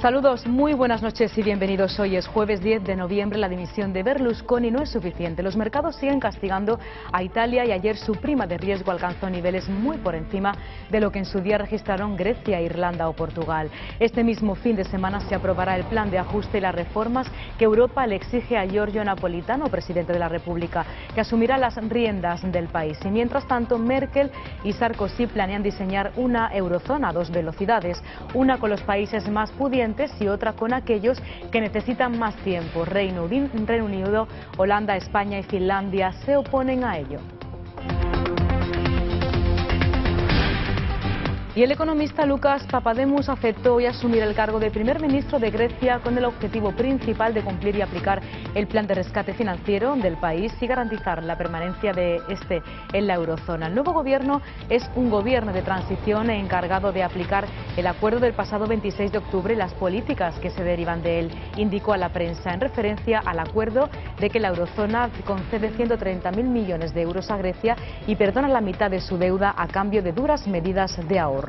Saludos, muy buenas noches y bienvenidos. Hoy es jueves 10 de noviembre. La dimisión de Berlusconi no es suficiente. Los mercados siguen castigando a Italia y ayer su prima de riesgo alcanzó niveles muy por encima de lo que en su día registraron Grecia, Irlanda o Portugal. Este mismo fin de semana se aprobará el plan de ajuste y las reformas que Europa le exige a Giorgio Napolitano, presidente de la República, que asumirá las riendas del país. Y mientras tanto, Merkel y Sarkozy planean diseñar una eurozona a dos velocidades, una con los países más pudientes y otra con aquellos que necesitan más tiempo. Reino Unido, Holanda, España y Finlandia se oponen a ello. Y el economista Lucas Papademos aceptó hoy asumir el cargo de primer ministro de Grecia con el objetivo principal de cumplir y aplicar el plan de rescate financiero del país y garantizar la permanencia de este en la eurozona. El nuevo gobierno es un gobierno de transición encargado de aplicar el acuerdo del pasado 26 de octubre y las políticas que se derivan de él, indicó a la prensa en referencia al acuerdo de que la eurozona concede 130.000 millones de euros a Grecia y perdona la mitad de su deuda a cambio de duras medidas de ahorro.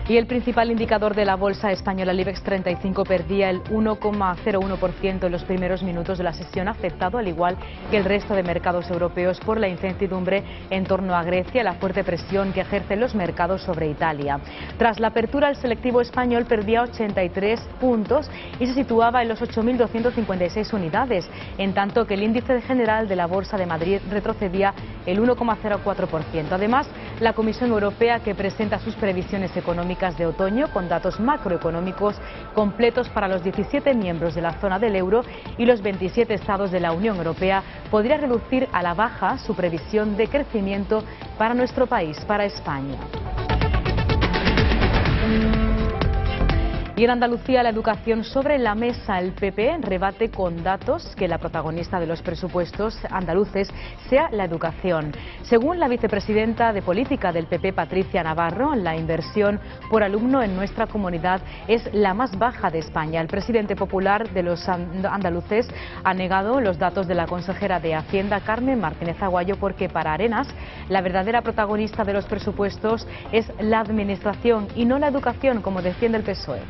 Y el principal indicador de la bolsa española, el IBEX 35, perdía el 1,01% en los primeros minutos de la sesión, afectado al igual que el resto de mercados europeos por la incertidumbre en torno a Grecia y la fuerte presión que ejercen los mercados sobre Italia. Tras la apertura, el selectivo español perdía 83 puntos y se situaba en los 8.256 unidades, en tanto que el índice general de la Bolsa de Madrid retrocedía el 1,04%. Además, la Comisión Europea, que presenta sus previsiones económicas de otoño con datos macroeconómicos completos para los 17 miembros de la zona del euro y los 27 estados de la Unión Europea, podría reducir a la baja su previsión de crecimiento para nuestro país, para España. Y en Andalucía, la educación sobre la mesa. El PP rebate con datos que la protagonista de los presupuestos andaluces sea la educación. Según la vicepresidenta de Política del PP, Patricia Navarro, la inversión por alumno en nuestra comunidad es la más baja de España. El presidente popular de los andaluces ha negado los datos de la consejera de Hacienda, Carmen Martínez Aguayo, porque para Arenas la verdadera protagonista de los presupuestos es la administración y no la educación, como defiende el PSOE.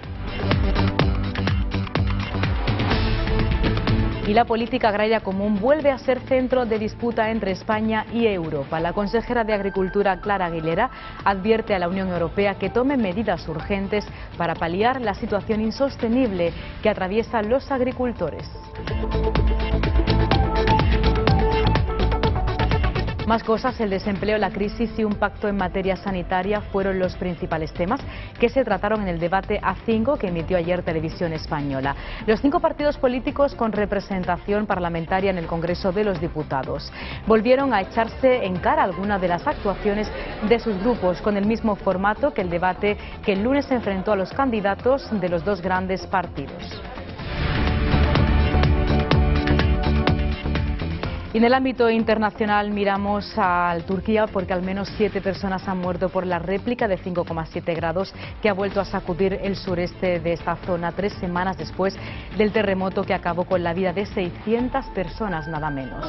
Y la política agraria común vuelve a ser centro de disputa entre España y Europa. La consejera de Agricultura, Clara Aguilera, advierte a la Unión Europea que tome medidas urgentes para paliar la situación insostenible que atraviesan los agricultores. Más cosas, el desempleo, la crisis y un pacto en materia sanitaria fueron los principales temas que se trataron en el debate A5 que emitió ayer Televisión Española. Los 5 partidos políticos con representación parlamentaria en el Congreso de los Diputados volvieron a echarse en cara algunas de las actuaciones de sus grupos con el mismo formato que el debate que el lunes enfrentó a los candidatos de los dos grandes partidos. Y en el ámbito internacional miramos a Turquía porque al menos 7 personas han muerto por la réplica de 5,7 grados que ha vuelto a sacudir el sureste de esta zona 3 semanas después del terremoto que acabó con la vida de 600 personas nada menos.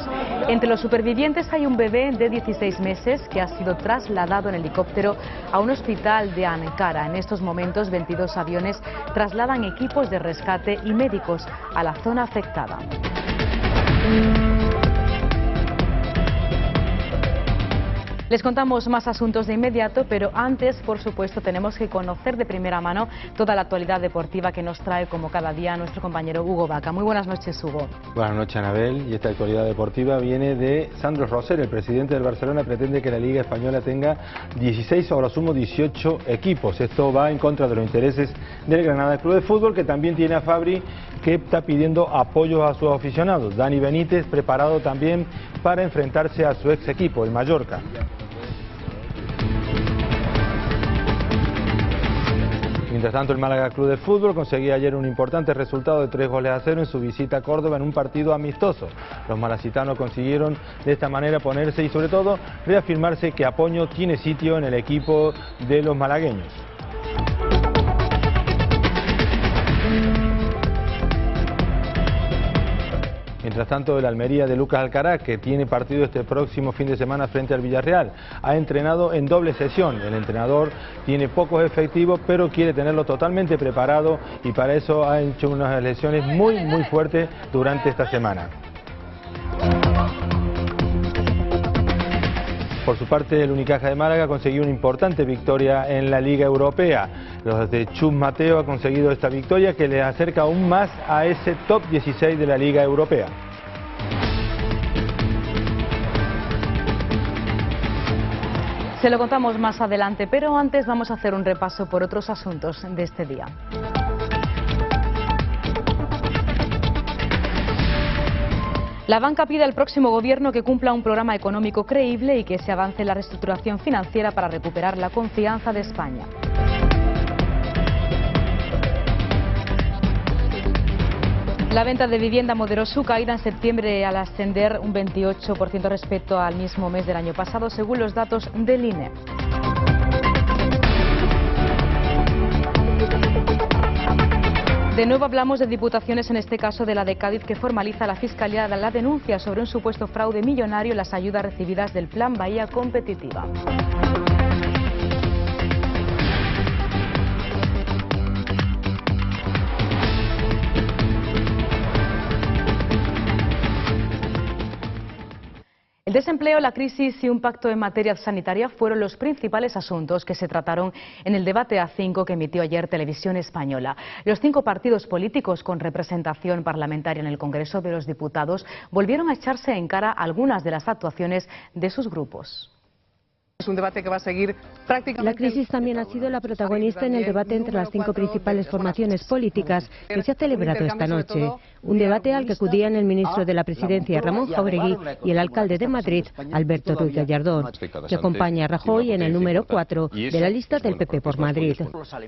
Entre los supervivientes hay un bebé de 16 meses que ha sido trasladado en helicóptero a un hospital de Ankara. En estos momentos 22 aviones trasladan equipos de rescate y médicos a la zona afectada. Les contamos más asuntos de inmediato, pero antes, por supuesto, tenemos que conocer de primera mano toda la actualidad deportiva que nos trae, como cada día, nuestro compañero Hugo Vaca. Muy buenas noches, Hugo. Buenas noches, Anabel. Y esta actualidad deportiva viene de Sandro Rosell. El presidente del Barcelona pretende que la Liga Española tenga 16 o a lo sumo 18 equipos. Esto va en contra de los intereses del Granada Club de Fútbol, que también tiene a Fabri, que está pidiendo apoyos a sus aficionados. Dani Benítez, preparado también para enfrentarse a su ex equipo, el Mallorca. Mientras tanto, el Málaga Club de Fútbol conseguía ayer un importante resultado de 3-0 en su visita a Córdoba en un partido amistoso. Los malacitanos consiguieron de esta manera ponerse y sobre todo reafirmarse que Apoño tiene sitio en el equipo de los malagueños. Mientras tanto, el Almería de Lucas Alcaraz, que tiene partido este próximo fin de semana frente al Villarreal, ha entrenado en doble sesión. El entrenador tiene pocos efectivos, pero quiere tenerlo totalmente preparado y para eso ha hecho unas lesiones muy fuertes durante esta semana. Por su parte, el Unicaja de Málaga consiguió una importante victoria en la Liga Europea. Los de Chus Mateo ha conseguido esta victoria que le acerca aún más a ese top 16 de la Liga Europea. Se lo contamos más adelante, pero antes vamos a hacer un repaso por otros asuntos de este día. La banca pide al próximo gobierno que cumpla un programa económico creíble y que se avance en la reestructuración financiera para recuperar la confianza de España. La venta de vivienda moderó su caída en septiembre al ascender un 28% respecto al mismo mes del año pasado, según los datos del INE. De nuevo hablamos de diputaciones, en este caso de la de Cádiz, que formaliza la Fiscalía la denuncia sobre un supuesto fraude millonario en las ayudas recibidas del Plan Bahía Competitiva. El desempleo, la crisis y un pacto en materia sanitaria fueron los principales asuntos que se trataron en el debate A5 que emitió ayer Televisión Española. Los 5 partidos políticos con representación parlamentaria en el Congreso de los Diputados volvieron a echarse en cara algunas de las actuaciones de sus grupos. Es un debate que va a seguir prácticamente... La crisis también ha sido la protagonista en el debate entre las 5 principales formaciones políticas que se ha celebrado esta noche. Un debate al que acudían el ministro de la Presidencia, Ramón Jáuregui, y el alcalde de Madrid, Alberto Ruiz Gallardón, que acompaña a Rajoy en el número 4 de la lista del PP por Madrid.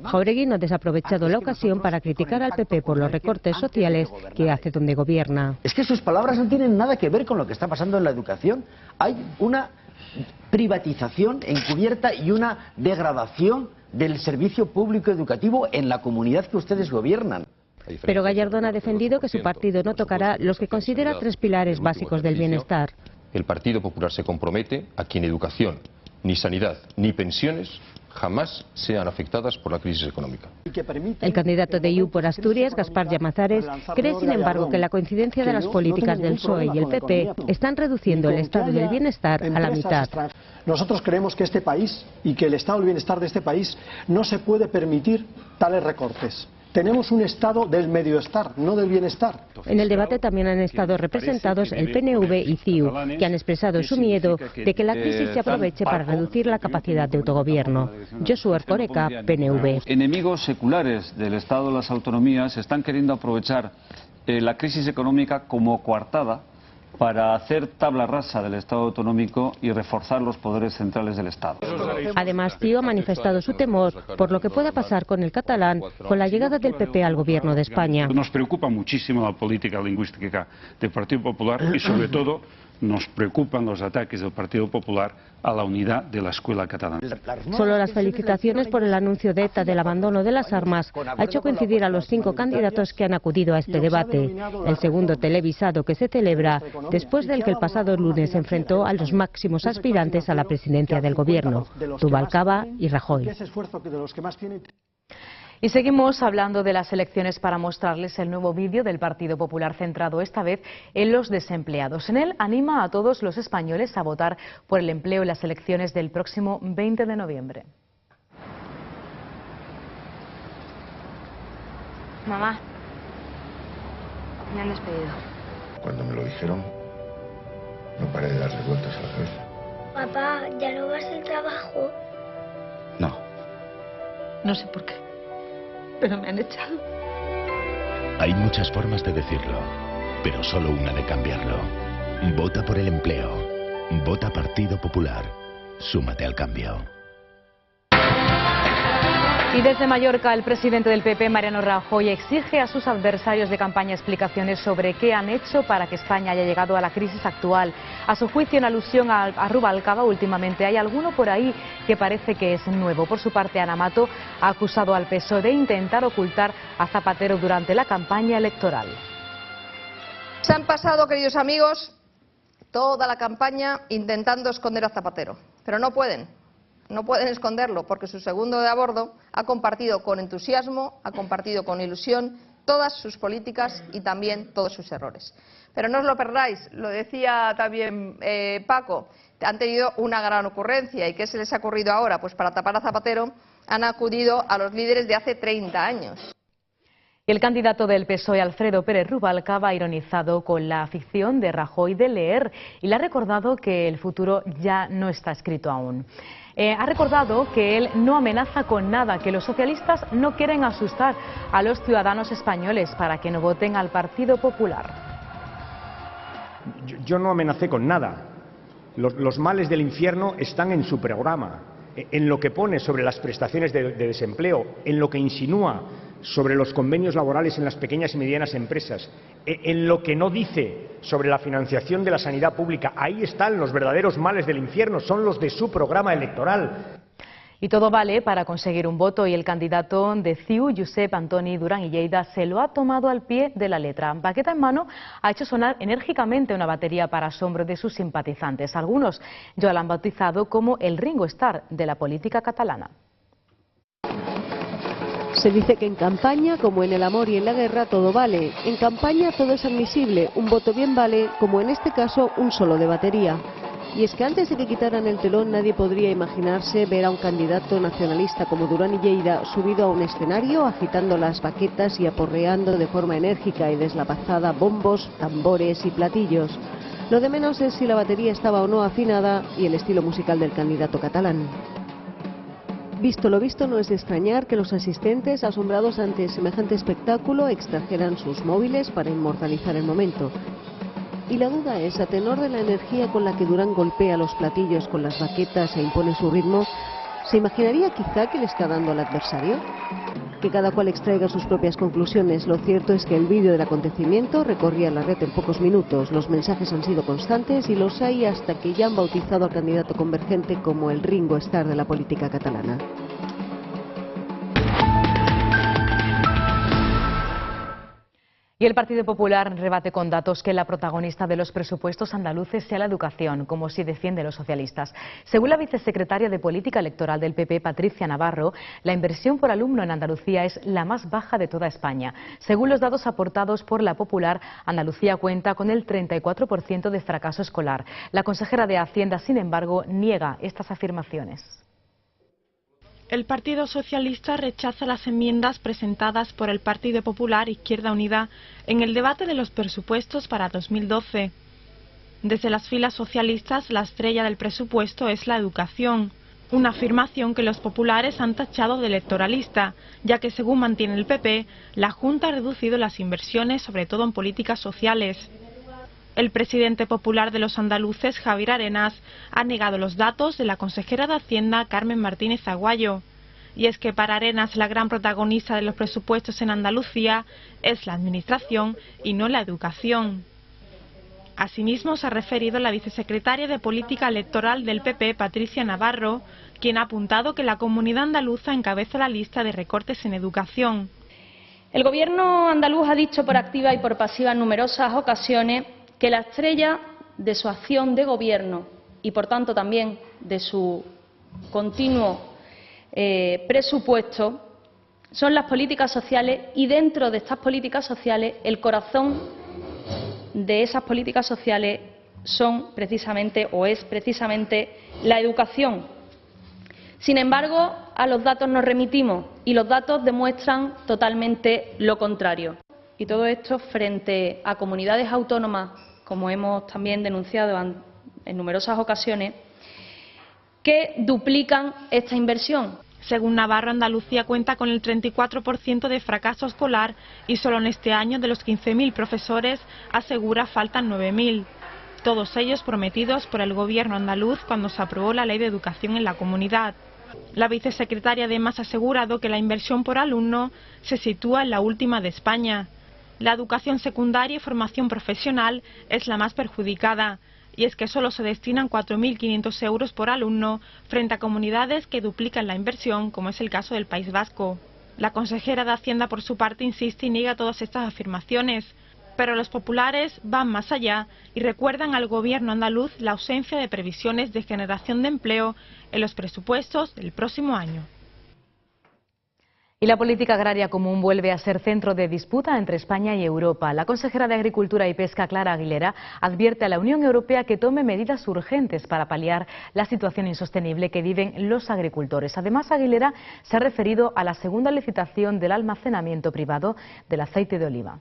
Jáuregui no ha desaprovechado la ocasión para criticar al PP por los recortes sociales que hace donde gobierna. Es que sus palabras no tienen nada que ver con lo que está pasando en la educación. Hay una privatización encubierta y una degradación del servicio público educativo en la comunidad que ustedes gobiernan. Pero Gallardón ha defendido que su partido no tocará los que considera 3 pilares básicos del bienestar. El Partido Popular se compromete a que ni educación, ni sanidad, ni pensiones jamás sean afectadas por la crisis económica. El candidato de IU por Asturias, Gaspar Llamazares, cree sin embargo que la coincidencia de las políticas del PSOE y el PP están reduciendo el estado del bienestar a la mitad. Nosotros creemos que este país y que el estado del bienestar de este país no se puede permitir tales recortes. Tenemos un estado del medioestar, no del bienestar. En el debate también han estado representados el PNV y CiU, que han expresado su miedo de que la crisis se aproveche para reducir la capacidad de autogobierno. Josu Erkoreka, PNV. Enemigos seculares del Estado de las autonomías están queriendo aprovechar la crisis económica como coartada para hacer tabla rasa del Estado autonómico y reforzar los poderes centrales del Estado. Además, CiU ha manifestado su temor por lo que pueda pasar con el catalán con la llegada del PP al gobierno de España. Nos preocupa muchísimo la política lingüística del Partido Popular y sobre todo nos preocupan los ataques del Partido Popular a la unidad de la escuela catalana. Solo las felicitaciones por el anuncio de ETA del abandono de las armas ha hecho coincidir a los 5 candidatos que han acudido a este debate, el segundo televisado que se celebra después del que el pasado lunes se enfrentó a los máximos aspirantes a la presidencia del gobierno, Rubalcaba y Rajoy. Y seguimos hablando de las elecciones para mostrarles el nuevo vídeo del Partido Popular centrado esta vez en los desempleados. En él anima a todos los españoles a votar por el empleo en las elecciones del próximo 20 de noviembre. Mamá, me han despedido. Cuando me lo dijeron, no paré de darle vueltas a la cabeza. Papá, ¿ya no vas al trabajo? No. No sé por qué, pero me han echado. Hay muchas formas de decirlo, pero solo una de cambiarlo. Vota por el empleo. Vota Partido Popular. Súmate al cambio. Y desde Mallorca, el presidente del PP, Mariano Rajoy, exige a sus adversarios de campaña explicaciones sobre qué han hecho para que España haya llegado a la crisis actual. A su juicio, en alusión a Rubalcaba, últimamente hay alguno por ahí que parece que es nuevo. Por su parte, Ana Mato ha acusado al PSOE de intentar ocultar a Zapatero durante la campaña electoral. Se han pasado, queridos amigos, toda la campaña intentando esconder a Zapatero, pero no pueden esconderlo, porque su segundo de a bordo ha compartido con entusiasmo, ha compartido con ilusión todas sus políticas y también todos sus errores. Pero no os lo perdáis, lo decía también Paco, han tenido una gran ocurrencia. ¿Y qué se les ha ocurrido ahora? Pues para tapar a Zapatero han acudido a los líderes de hace 30 años. El candidato del PSOE, Alfredo Pérez Rubalcaba, ha ironizado con la afición de Rajoy de leer y le ha recordado que el futuro ya no está escrito aún. Ha recordado que él no amenaza con nada, que los socialistas no quieren asustar a los ciudadanos españoles para que no voten al Partido Popular. Yo no amenacé con nada. Los males del infierno están en su programa, en lo que pone sobre las prestaciones de desempleo, en lo que insinúa sobre los convenios laborales en las pequeñas y medianas empresas, en lo que no dice sobre la financiación de la sanidad pública. Ahí están los verdaderos males del infierno, son los de su programa electoral. Y todo vale para conseguir un voto, y el candidato de CiU, Josep Antoni Duran i Lleida, se lo ha tomado al pie de la letra. Baqueta en mano, ha hecho sonar enérgicamente una batería para asombro de sus simpatizantes. Algunos ya lo han bautizado como el Ringo Starr de la política catalana. Se dice que en campaña, como en el amor y en la guerra, todo vale. En campaña todo es admisible, un voto bien vale, como en este caso un solo de batería. Y es que antes de que quitaran el telón nadie podría imaginarse ver a un candidato nacionalista como Duran i Lleida subido a un escenario, agitando las baquetas y aporreando de forma enérgica y deslavazada bombos, tambores y platillos. Lo de menos es si la batería estaba o no afinada y el estilo musical del candidato catalán. Visto lo visto, no es de extrañar que los asistentes, asombrados ante semejante espectáculo, extrajeran sus móviles para inmortalizar el momento. Y la duda es, a tenor de la energía con la que Durán golpea los platillos con las baquetas e impone su ritmo, ¿se imaginaría quizá que le está dando al adversario? Que cada cual extraiga sus propias conclusiones. Lo cierto es que el vídeo del acontecimiento recorría la red en pocos minutos. Los mensajes han sido constantes y los hay hasta que ya han bautizado al candidato convergente como el Ringo Starr de la política catalana. Y el Partido Popular rebate con datos que la protagonista de los presupuestos andaluces sea la educación, como si defienden los socialistas. Según la vicesecretaria de Política Electoral del PP, Patricia Navarro, la inversión por alumno en Andalucía es la más baja de toda España. Según los datos aportados por la Popular, Andalucía cuenta con el 34% de fracaso escolar. La consejera de Hacienda, sin embargo, niega estas afirmaciones. El Partido Socialista rechaza las enmiendas presentadas por el Partido Popular Izquierda Unida en el debate de los presupuestos para 2012. Desde las filas socialistas, la estrella del presupuesto es la educación, una afirmación que los populares han tachado de electoralista, ya que según mantiene el PP, la Junta ha reducido las inversiones, sobre todo en políticas sociales. El presidente popular de los andaluces, Javier Arenas, ha negado los datos de la consejera de Hacienda, Carmen Martínez Aguayo. Y es que para Arenas la gran protagonista de los presupuestos en Andalucía es la administración y no la educación. Asimismo se ha referido la vicesecretaria de Política Electoral del PP, Patricia Navarro, quien ha apuntado que la comunidad andaluza encabeza la lista de recortes en educación. El gobierno andaluz ha dicho por activa y por pasiva en numerosas ocasiones que la estrella de su acción de gobierno y por tanto también de su continuo presupuesto son las políticas sociales, y dentro de estas políticas sociales el corazón de esas políticas sociales son precisamente o es precisamente la educación. Sin embargo, a los datos nos remitimos y los datos demuestran totalmente lo contrario. Y todo esto frente a comunidades autónomas, como hemos también denunciado en numerosas ocasiones, que duplican esta inversión. Según Navarro, Andalucía cuenta con el 34% de fracaso escolar y solo en este año de los 15.000 profesores asegura faltan 9.000. Todos ellos prometidos por el gobierno andaluz cuando se aprobó la Ley de Educación en la comunidad. La vicesecretaria además ha asegurado que la inversión por alumno se sitúa en la última de España. La educación secundaria y formación profesional es la más perjudicada, y es que solo se destinan 4.500 euros por alumno frente a comunidades que duplican la inversión, como es el caso del País Vasco. La consejera de Hacienda, por su parte, insiste y niega todas estas afirmaciones. Pero los populares van más allá y recuerdan al gobierno andaluz la ausencia de previsiones de generación de empleo en los presupuestos del próximo año. Y la política agraria común vuelve a ser centro de disputa entre España y Europa. La consejera de Agricultura y Pesca, Clara Aguilera, advierte a la Unión Europea que tome medidas urgentes para paliar la situación insostenible que viven los agricultores. Además, Aguilera se ha referido a la segunda licitación del almacenamiento privado del aceite de oliva.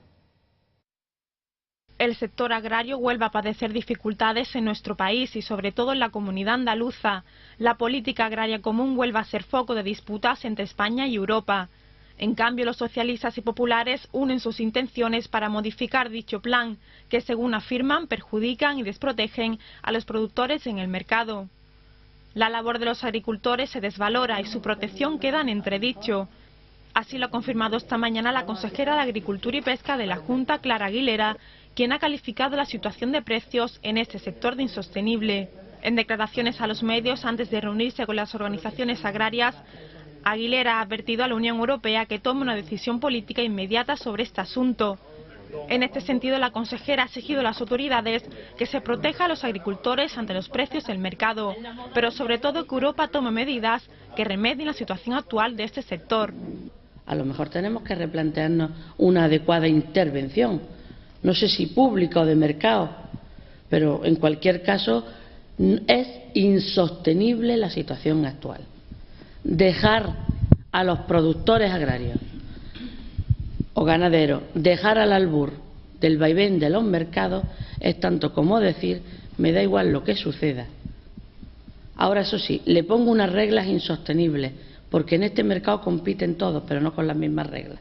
El sector agrario vuelve a padecer dificultades en nuestro país y sobre todo en la comunidad andaluza. La política agraria común vuelve a ser foco de disputas entre España y Europa. En cambio, los socialistas y populares unen sus intenciones para modificar dicho plan, que según afirman perjudican y desprotegen a los productores en el mercado. La labor de los agricultores se desvalora y su protección queda en entredicho. Así lo ha confirmado esta mañana la consejera de Agricultura y Pesca de la Junta, Clara Aguilera, quien ha calificado la situación de precios en este sector de insostenible. En declaraciones a los medios antes de reunirse con las organizaciones agrarias, Aguilera ha advertido a la Unión Europea que tome una decisión política inmediata sobre este asunto. En este sentido, la consejera ha exigido a las autoridades que se proteja a los agricultores ante los precios del mercado, pero sobre todo que Europa tome medidas que remedien la situación actual de este sector. A lo mejor tenemos que replantearnos una adecuada intervención, no sé si pública o de mercado, pero en cualquier caso es insostenible la situación actual. Dejar a los productores agrarios o ganaderos, dejar al albur del vaivén de los mercados es tanto como decir, me da igual lo que suceda. Ahora, eso sí, le pongo unas reglas insostenibles, porque en este mercado compiten todos, pero no con las mismas reglas.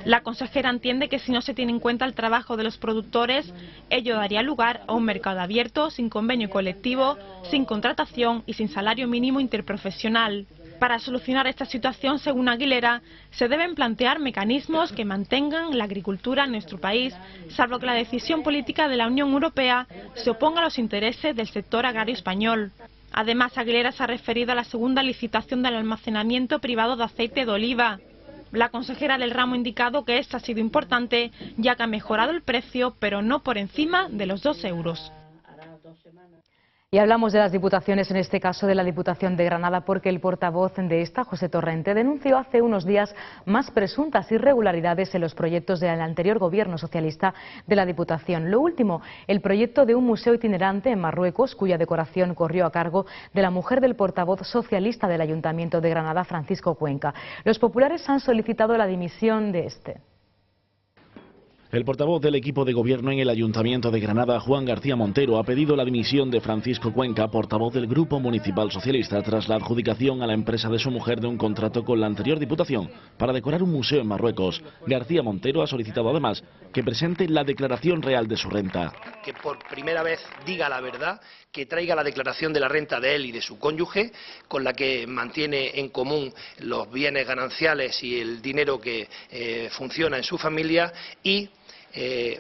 La consejera entiende que si no se tiene en cuenta el trabajo de los productores, ello daría lugar a un mercado abierto, sin convenio colectivo, sin contratación y sin salario mínimo interprofesional. Para solucionar esta situación, según Aguilera, se deben plantear mecanismos que mantengan la agricultura en nuestro país, salvo que la decisión política de la Unión Europea se oponga a los intereses del sector agrario español. Además, Aguilera se ha referido a la segunda licitación del almacenamiento privado de aceite de oliva. La consejera del ramo ha indicado que esta ha sido importante, ya que ha mejorado el precio, pero no por encima de los 2 euros. Y hablamos de las diputaciones, en este caso de la Diputación de Granada, porque el portavoz de esta, José Torrente, denunció hace unos días más presuntas irregularidades en los proyectos del anterior gobierno socialista de la Diputación. Lo último, el proyecto de un museo itinerante en Marruecos, cuya decoración corrió a cargo de la mujer del portavoz socialista del Ayuntamiento de Granada, Francisco Cuenca. Los populares han solicitado la dimisión de este. El portavoz del equipo de gobierno en el Ayuntamiento de Granada, Juan García Montero, ha pedido la dimisión de Francisco Cuenca, portavoz del Grupo Municipal Socialista, tras la adjudicación a la empresa de su mujer de un contrato con la anterior Diputación para decorar un museo en Marruecos. García Montero ha solicitado además que presente la declaración real de su renta. Que por primera vez diga la verdad, que traiga la declaración de la renta de él y de su cónyuge, con la que mantiene en común los bienes gananciales y el dinero que funciona en su familia, y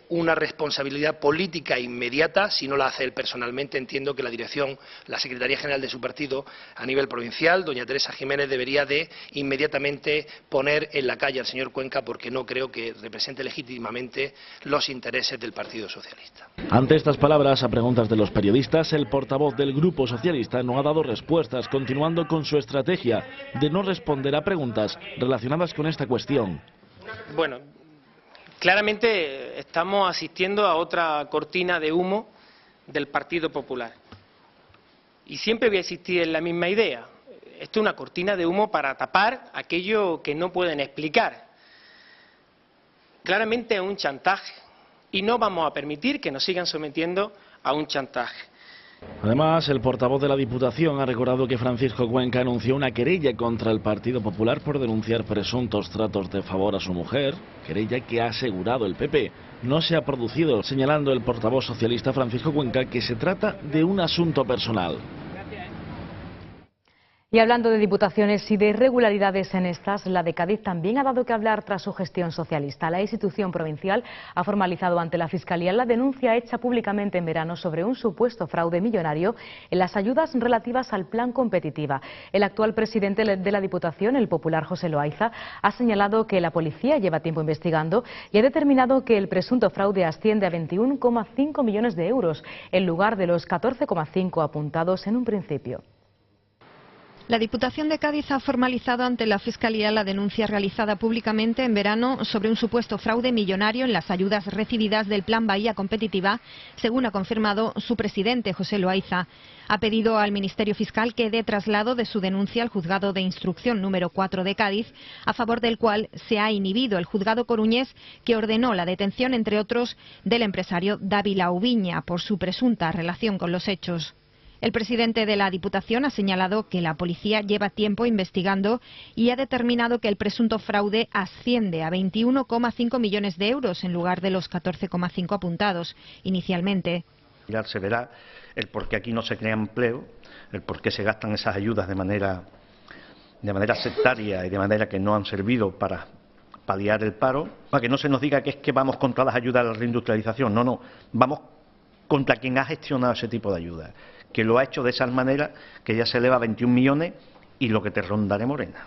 una responsabilidad política inmediata. Si no la hace él personalmente, entiendo que la dirección, la Secretaría General de su partido a nivel provincial, doña Teresa Jiménez, debería de inmediatamente poner en la calle al señor Cuenca, porque no creo que represente legítimamente los intereses del Partido Socialista. Ante estas palabras, a preguntas de los periodistas, el portavoz del Grupo Socialista no ha dado respuestas, continuando con su estrategia de no responder a preguntas relacionadas con esta cuestión. Bueno, claramente estamos asistiendo a otra cortina de humo del Partido Popular. Y siempre voy a insistir en la misma idea. Esto es una cortina de humo para tapar aquello que no pueden explicar. Claramente es un chantaje. Y no vamos a permitir que nos sigan sometiendo a un chantaje. Además, el portavoz de la Diputación ha recordado que Francisco Cuenca anunció una querella contra el Partido Popular por denunciar presuntos tratos de favor a su mujer, querella que ha asegurado el PP no se ha producido, señalando el portavoz socialista Francisco Cuenca que se trata de un asunto personal. Y hablando de diputaciones y de irregularidades en estas, la de Cádiz también ha dado que hablar tras su gestión socialista. La institución provincial ha formalizado ante la Fiscalía la denuncia hecha públicamente en verano sobre un supuesto fraude millonario en las ayudas relativas al Plan Competitiva. El actual presidente de la Diputación, el popular José Loaiza, ha señalado que la policía lleva tiempo investigando y ha determinado que el presunto fraude asciende a 21,5 millones de euros, en lugar de los 14,5 apuntados en un principio. La Diputación de Cádiz ha formalizado ante la Fiscalía la denuncia realizada públicamente en verano sobre un supuesto fraude millonario en las ayudas recibidas del Plan Bahía Competitiva, según ha confirmado su presidente, José Loaiza. Ha pedido al Ministerio Fiscal que dé traslado de su denuncia al Juzgado de Instrucción número 4 de Cádiz, a favor del cual se ha inhibido el Juzgado coruñés, que ordenó la detención, entre otros, del empresario Dávila Ubiña por su presunta relación con los hechos. El presidente de la Diputación ha señalado que la policía lleva tiempo investigando y ha determinado que el presunto fraude asciende a 21,5 millones de euros en lugar de los 14,5 apuntados inicialmente. Se verá el por qué aquí no se crea empleo, el por qué se gastan esas ayudas de manera sectaria y de manera que no han servido para paliar el paro. Para que no se nos diga que es que vamos contra las ayudas a la reindustrialización, no, vamos contra quien ha gestionado ese tipo de ayudas, que lo ha hecho de esa manera que ya se eleva a 21 millones y lo que te rondaré morena.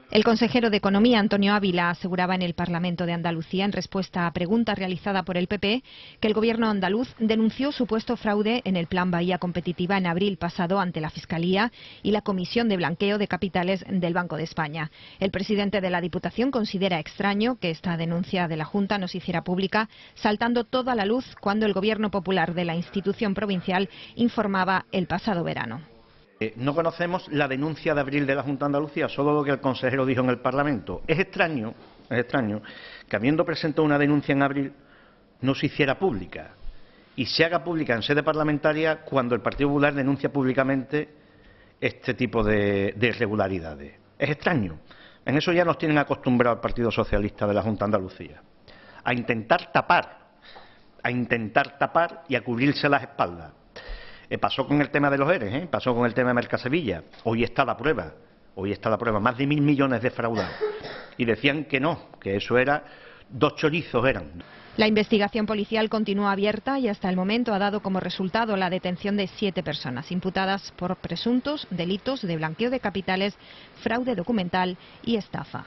El consejero de Economía, Antonio Ávila, aseguraba en el Parlamento de Andalucía, en respuesta a pregunta realizada por el PP, que el Gobierno andaluz denunció supuesto fraude en el Plan Bahía Competitiva en abril pasado ante la Fiscalía y la Comisión de Blanqueo de Capitales del Banco de España. El presidente de la Diputación considera extraño que esta denuncia de la Junta no se hiciera pública, saltando toda la luz cuando el Gobierno popular de la institución provincial informaba el pasado verano. No conocemos la denuncia de abril de la Junta de Andalucía, solo lo que el consejero dijo en el Parlamento. Es extraño que habiendo presentado una denuncia en abril no se hiciera pública y se haga pública en sede parlamentaria cuando el Partido Popular denuncia públicamente este tipo de irregularidades. Es extraño. En eso ya nos tienen acostumbrado al Partido Socialista de la Junta de Andalucía, a intentar tapar y a cubrirse las espaldas. Pasó con el tema de los ERE, pasó con el tema de Mercasevilla. Hoy está la prueba, más de 1.000 millones defraudados. Y decían que no, que eso era, 2 chorizos eran. La investigación policial continúa abierta y hasta el momento ha dado como resultado la detención de 7 personas imputadas por presuntos delitos de blanqueo de capitales, fraude documental y estafa.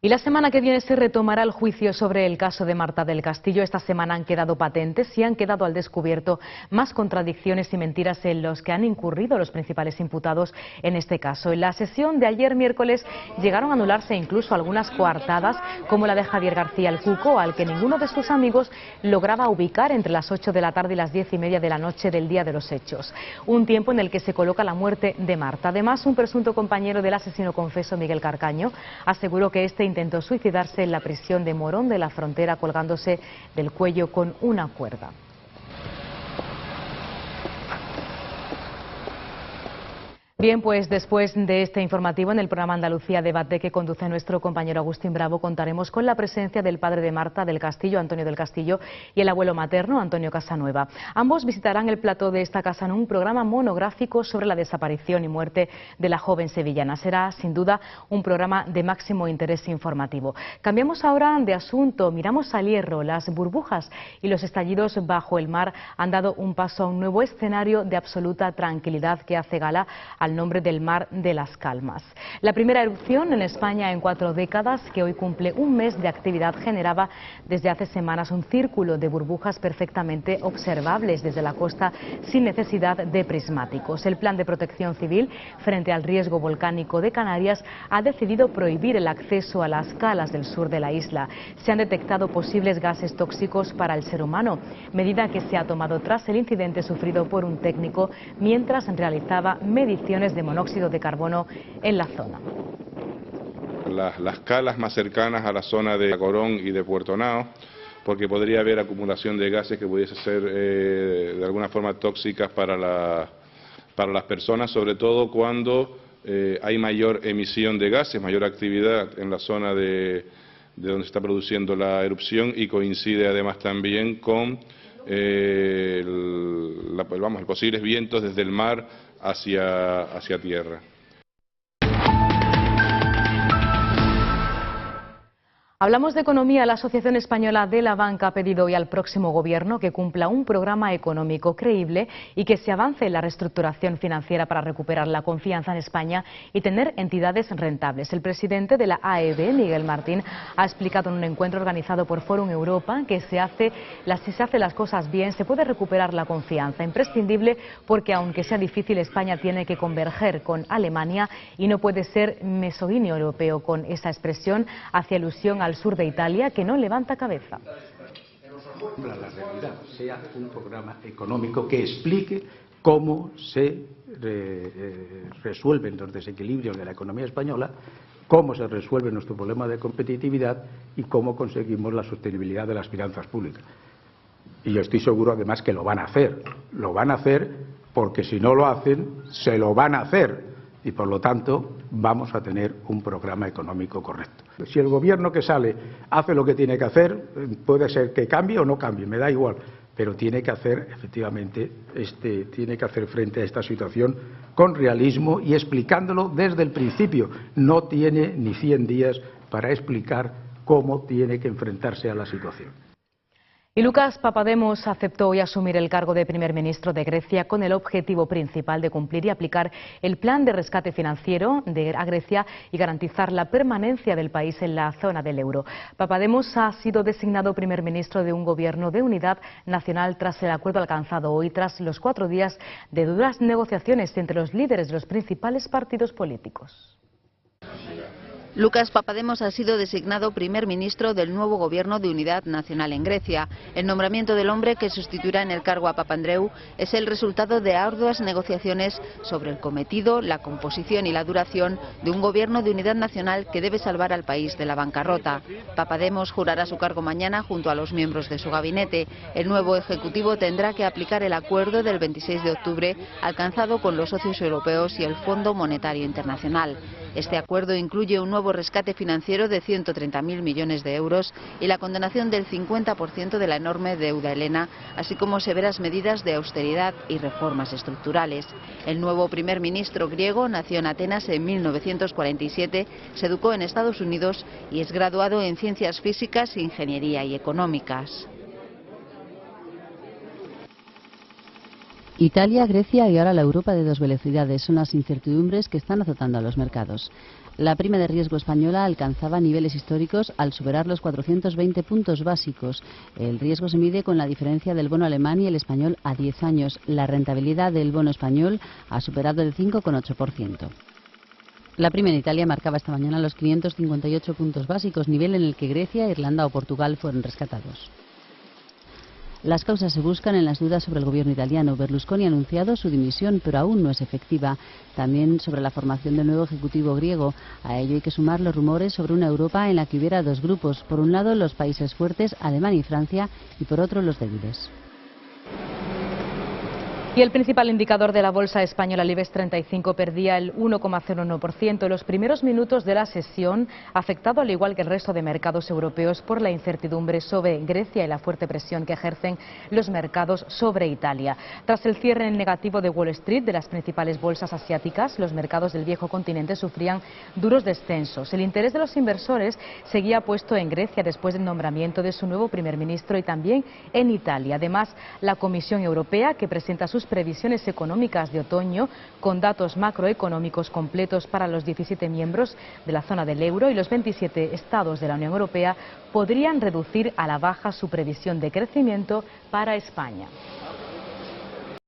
Y la semana que viene se retomará el juicio sobre el caso de Marta del Castillo. Esta semana han quedado patentes y han quedado al descubierto más contradicciones y mentiras en los que han incurrido los principales imputados en este caso. En la sesión de ayer miércoles llegaron a anularse incluso algunas coartadas, como la de Javier García el Cuco, al que ninguno de sus amigos lograba ubicar entre las 8 de la tarde y las 10:30 de la noche del día de los hechos. Un tiempo en el que se coloca la muerte de Marta. Además, un presunto compañero del asesino confeso, Miguel Carcaño, aseguró que este intentó suicidarse en la prisión de Morón de la Frontera colgándose del cuello con una cuerda. Bien, pues después de este informativo en el programa Andalucía Debate que conduce nuestro compañero Agustín Bravo, contaremos con la presencia del padre de Marta del Castillo, Antonio del Castillo, y el abuelo materno, Antonio Casanueva. Ambos visitarán el plató de esta casa en un programa monográfico sobre la desaparición y muerte de la joven sevillana. Será, sin duda, un programa de máximo interés informativo. Cambiamos ahora de asunto, miramos al hierro. Las burbujas y los estallidos bajo el mar han dado un paso a un nuevo escenario de absoluta tranquilidad que hace gala al nombre del Mar de las Calmas. La primera erupción en España en 4 décadas, que hoy cumple un mes de actividad, generaba desde hace semanas un círculo de burbujas perfectamente observables desde la costa sin necesidad de prismáticos. El Plan de Protección Civil frente al riesgo volcánico de Canarias ha decidido prohibir el acceso a las calas del sur de la isla. Se han detectado posibles gases tóxicos para el ser humano, medida que se ha tomado tras el incidente sufrido por un técnico mientras realizaba mediciones de monóxido de carbono en la zona. Las calas más cercanas a la zona de Corón y de Puerto Nao, porque podría haber acumulación de gases que pudiese ser de alguna forma tóxicas para las personas, sobre todo cuando hay mayor emisión de gases, mayor actividad en la zona de donde se está produciendo la erupción y coincide además también con posibles vientos desde el mar hacia tierra. Hablamos de economía. La Asociación Española de la Banca ha pedido hoy al próximo Gobierno que cumpla un programa económico creíble y que se avance en la reestructuración financiera para recuperar la confianza en España y tener entidades rentables. El presidente de la AEB, Miguel Martín, ha explicado en un encuentro organizado por Forum Europa que si se hacen las cosas bien se puede recuperar la confianza. Imprescindible porque, aunque sea difícil, España tiene que converger con Alemania y no puede ser mesoguinio europeo. Con esa expresión hace alusión al sur de Italia, que no levanta cabeza. La realidad sea un programa económico que explique cómo se resuelven los desequilibrios de la economía española, cómo se resuelve nuestro problema de competitividad y cómo conseguimos la sostenibilidad de las finanzas públicas. Y yo estoy seguro además que lo van a hacer. Lo van a hacer porque si no lo hacen, se lo van a hacer. Y por lo tanto vamos a tener un programa económico correcto. Si el gobierno que sale hace lo que tiene que hacer, puede ser que cambie o no cambie, me da igual, pero tiene que hacer efectivamente tiene que hacer frente a esta situación con realismo y explicándolo desde el principio. No tiene ni 100 días para explicar cómo tiene que enfrentarse a la situación. Y Lucas Papademos aceptó hoy asumir el cargo de primer ministro de Grecia con el objetivo principal de cumplir y aplicar el plan de rescate financiero a Grecia y garantizar la permanencia del país en la zona del euro. Papademos ha sido designado primer ministro de un gobierno de unidad nacional tras el acuerdo alcanzado hoy, tras los 4 días de duras negociaciones entre los líderes de los principales partidos políticos. Lucas Papademos ha sido designado primer ministro del nuevo gobierno de unidad nacional en Grecia. El nombramiento del hombre que sustituirá en el cargo a Papandreou es el resultado de arduas negociaciones sobre el cometido, la composición y la duración de un gobierno de unidad nacional que debe salvar al país de la bancarrota. Papademos jurará su cargo mañana junto a los miembros de su gabinete. El nuevo ejecutivo tendrá que aplicar el acuerdo del 26 de octubre alcanzado con los socios europeos y el Fondo Monetario Internacional. Este acuerdo incluye un nuevo rescate financiero de 130.000 millones de euros y la condonación del 50% de la enorme deuda helena, así como severas medidas de austeridad y reformas estructurales. El nuevo primer ministro griego nació en Atenas en 1947, se educó en Estados Unidos y es graduado en Ciencias Físicas, Ingeniería y Económicas. Italia, Grecia y ahora la Europa de dos velocidades son las incertidumbres que están azotando a los mercados. La prima de riesgo española alcanzaba niveles históricos al superar los 420 puntos básicos. El riesgo se mide con la diferencia del bono alemán y el español a 10 años. La rentabilidad del bono español ha superado el 5,8%. La prima en Italia marcaba esta mañana los 558 puntos básicos, nivel en el que Grecia, Irlanda o Portugal fueron rescatados. Las causas se buscan en las dudas sobre el gobierno italiano. Berlusconi ha anunciado su dimisión, pero aún no es efectiva. También sobre la formación del nuevo ejecutivo griego. A ello hay que sumar los rumores sobre una Europa en la que hubiera dos grupos. Por un lado, los países fuertes, Alemania y Francia, y por otro, los débiles. Y el principal indicador de la bolsa española, el IBEX 35, perdía el 1,01% en los primeros minutos de la sesión, afectado al igual que el resto de mercados europeos por la incertidumbre sobre Grecia y la fuerte presión que ejercen los mercados sobre Italia. Tras el cierre en negativo de Wall Street de las principales bolsas asiáticas, los mercados del viejo continente sufrían duros descensos. El interés de los inversores seguía puesto en Grecia después del nombramiento de su nuevo primer ministro y también en Italia. Además, la Comisión Europea, que presenta sus previsiones económicas de otoño con datos macroeconómicos completos para los 17 miembros de la zona del euro y los 27 estados de la Unión Europea, podrían reducir a la baja su previsión de crecimiento para España.